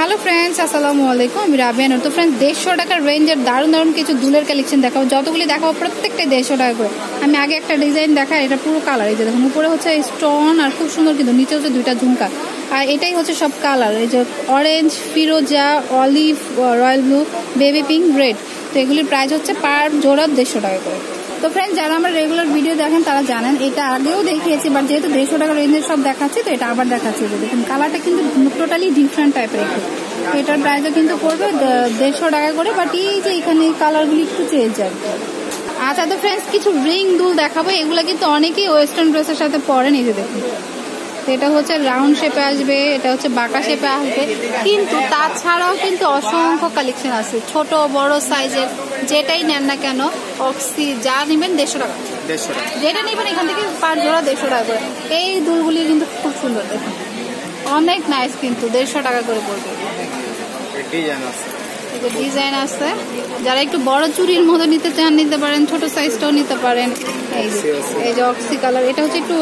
Hello friends, আসসালামু আলাইকুম। আমি রাবিয়া নূর। তো ফ্রেন্ডস, 150 টাকার রেঞ্জের দারুণ দারুণ কিছু দুলের কালেকশন দেখাবো। যতগুলি দেখাবো প্রত্যেকটাই 150 টাকা করে। আমি আগে একটা ডিজাইন দেখাই, এটা পুরো কালার। এই যে দেখুন, উপরে হচ্ছে স্টোন আর খুব সুন্দর, কিন্তু নিচে হচ্ছে দুইটা ঝুমকা। আর এটাই হচ্ছে সব কালার, এই যে অরেঞ্জ, ফিরোজা, olive, royal blue, baby pink, red. তো এগুলির প্রাইস হচ্ছে পার জোড়া 150 টাকা করে। তো ফ্রেন্ডস, যারা আমার রেগুলার ভিডিও দেখেন তারা জানেন, এটা আগেও দেখিয়েছি, বাট যেহেতু 150 টাকা রেঞ্জের সব দেখাচ্ছি, তো এটা আবার দেখাচ্ছি। দেখুন কালারটা কিন্তু টোটালি ডিফারেন্ট টাইপের একটু। এটার প্রাইসও কিন্তু পড়বে 150 টাকা করে, বাট এই যে এখানে কালারগুলি একটু চেঞ্জ আর কি। আচ্ছা, তো ফ্রেন্ডস, কিছু রিং দুল দেখাবো। এগুলো কিন্তু অনেকেই ওয়েস্টার্ন ড্রেসের সাথে পরেন। এই যে দেখুন, এটা হচ্ছে রাউন্ড শেপে আসবে, এটা হচ্ছে বাঁকা শেপে আসবে, কিন্তু তাছাড়াও কিন্তু অসংখ্য কালেকশন আছে, ছোট বড় সাইজের, যেটাই নেন না কেন, অক্সি যা নেবেন 150 টাকা। যেটা নেবেন এখান থেকে পার জোড়া 150 টাকা করে। এই দুলগুলি কিন্তু খুব সুন্দর, দেখুন অনেক নাইস, কিন্তু 150 টাকা করে পড়বে। ডিজাইন আছে, যারা একটু বড় চুরির মতো নিতে চান নিতে পারেন, ছোট সাইজটাও নিতে পারেন। এই যে অক্সি কালার, এটা হচ্ছে একটু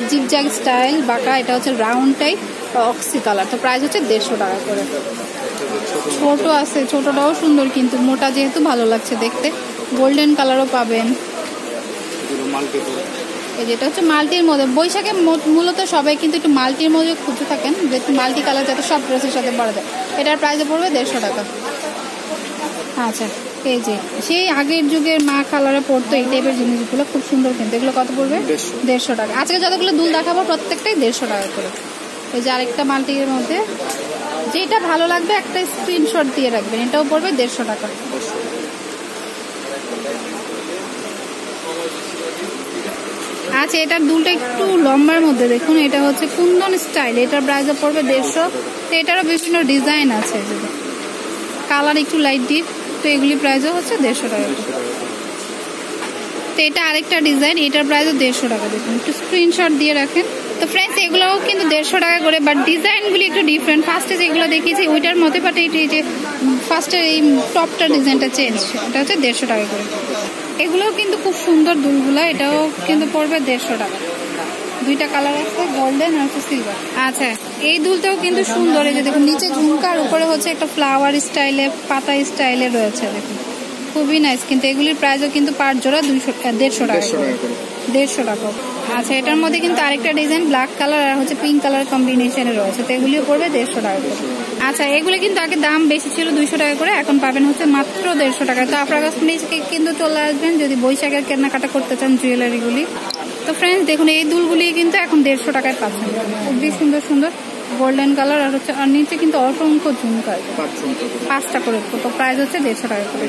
জিগজ্যাগ স্টাইল বাঁকা, এটা হচ্ছে রাউন্ড টাইপ অক্সি কালার। তো প্রাইস হচ্ছে 150 টাকা করে। ছোট আছে, ছোটটাও সুন্দর, কিন্তু মোটা যেহেতু ভালো লাগছে দেখতে। গোল্ডেন কালারও পাবেন। এই যেটা হচ্ছে মাল্টির মধ্যে, বৈশাখে মূলত সবাই কিন্তু একটু মাল্টির মধ্যে খুঁজে থাকেন, যেহেতু মাল্টি কালার যাতে সব ড্রেসের সাথে পরা যায়। এটার প্রাইসে পড়বে 150 টাকা। আচ্ছা, এই যে সেই আগের যুগের মা কালারে পড়তো এই টাইপের জিনিসগুলো খুব সুন্দর, কিন্তু এগুলো কত পড়বে? 150 টাকা। আজকে যতগুলো দুল দেখাবো প্রত্যেকটাই 150 টাকা করে। এই যে আরেকটা মাল্টির মধ্যে, যেটা ভালো লাগবে একটা স্ক্রিনশট দিয়ে রাখবেন, এটাও পড়বে 150 টাকা। আচ্ছা, এটার দুলটা একটু লম্বার মধ্যে, দেখুন এটা হচ্ছে কুন্দন স্টাইল, এটার প্রাইসও পড়বে 150। তো এটারও বিভিন্ন ডিজাইন আছে, কালার একটু লাইট ডিপ। তো এগুলি প্রাইসও হচ্ছে 150 টাকা। তো এটা আরেকটা ডিজাইন, এটার প্রাইসও 150 টাকা। দেখুন একটু স্ক্রিনশট দিয়ে রাখেন। তো ফ্রেন্ডস, এগুলোও কিন্তু 150 টাকা করে, বাট ডিজাইনগুলি একটু ডিফারেন্ট। ফার্স্টে যেগুলো দেখিয়েছি ওইটার মধ্যে, বাট এই যে ফার্স্টের এই টপটা ডিজাইনটা চেঞ্জ, এটা হচ্ছে 150 টাকা করে। এগুলোও কিন্তু খুব সুন্দর দুলগুলো, এটাও কিন্তু পড়বে 150 টাকা। দুইটা কালার আছে, গোল্ডেন আর হচ্ছে সিলভার। আচ্ছা, এই দুলটাও কিন্তু সুন্দর। এই যে দেখুন, নিচে ঝুমকার, উপরে হচ্ছে একটা ফ্লাওয়ার স্টাইলে, পাতা স্টাইলে রয়েছে, দেখুন খুবই নাইস। কিন্তু এগুলির প্রাইসও কিন্তু পার জোড়া 150 টাকা। 150 টাকা। আচ্ছা, এটার মধ্যে কিন্তু আরেকটা ডিজাইন ব্ল্যাক কালার আর হচ্ছে পিঙ্ক কালার কম্বিনেশনে রয়েছে, তো এগুলিও পড়বে 150 টাকা করে। আচ্ছা, এগুলো কিন্তু আগে দাম বেশি ছিল 200 টাকা করে, এখন পাবেন হচ্ছে মাত্র 150 টাকা। তো আপনার কাছে কিন্তু চলে আসবেন যদি বৈশাখের কেনাকাটা করতে চান জুয়েলারিগুলি। তো ফ্রেন্ডস, দেখুন এই দুলগুলি কিন্তু এখন 150 টাকায় পাচ্ছেন, খুবই সুন্দর সুন্দর গোল্ডেন কালার আর হচ্ছে, আর নিচে কিন্তু অসংখ্য ঝুমকা, 5টা করে। তো প্রাইস হচ্ছে 150 টাকা করে।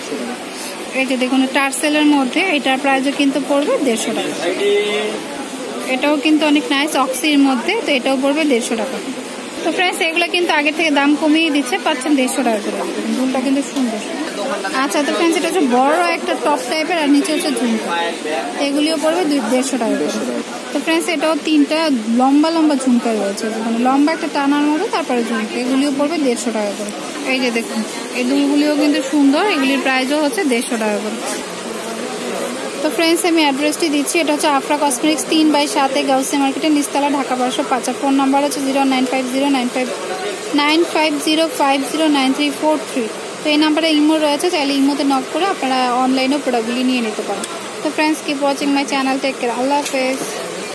এই যে দেখুন টার্সেলের মধ্যে, এটার প্রাইসও কিন্তু পড়বে 150 টাকা। এটাও কিন্তু অনেক নাইস অক্সির মধ্যে, তো এটাও পড়বে 150 টাকা। তো ফ্রেন্ডস, এগুলো কিন্তু আগে থেকে দাম কমিয়ে দিচ্ছে, পাচ্ছেন 150 টাকা করে। দুলটা কিন্তু সুন্দর। আচ্ছা, তো ফ্রেন্ডস, এটা হচ্ছে বড় একটা টপ টাইপের আর নিচে হচ্ছে ঝুমকা, এগুলিও পড়বে 150 টাকা করে। তো ফ্রেন্ডস, এটাও 3টা লম্বা লম্বা ঝুমকা রয়েছে, মানে লম্বা একটা টানার মতো, তারপরে ঝুমকা, এগুলিও পড়বে 150 টাকা করে। এই যে দেখুন, এই দুলগুলিও কিন্তু সুন্দর, এগুলির প্রাইসও হচ্ছে 150 টাকা করে। তো ফ্রেন্ডস, আমি অ্যাড্রেসটি দিচ্ছি, এটা হচ্ছে আফরা কসমেটিক্স 3/7 গাউসিয়া মার্কেটের নিচতলা, ঢাকা 1205। ফোন নাম্বার হচ্ছে 09509509343। তো এই নাম্বারে ইমো রয়েছে, চাইলে ইমোতে নক করে আপনারা অনলাইনেও প্রোডাক্টগুলি নিয়ে নিতে পারেন। তো friends, keep watching my channel, take care, আল্লাহ হাফেজ।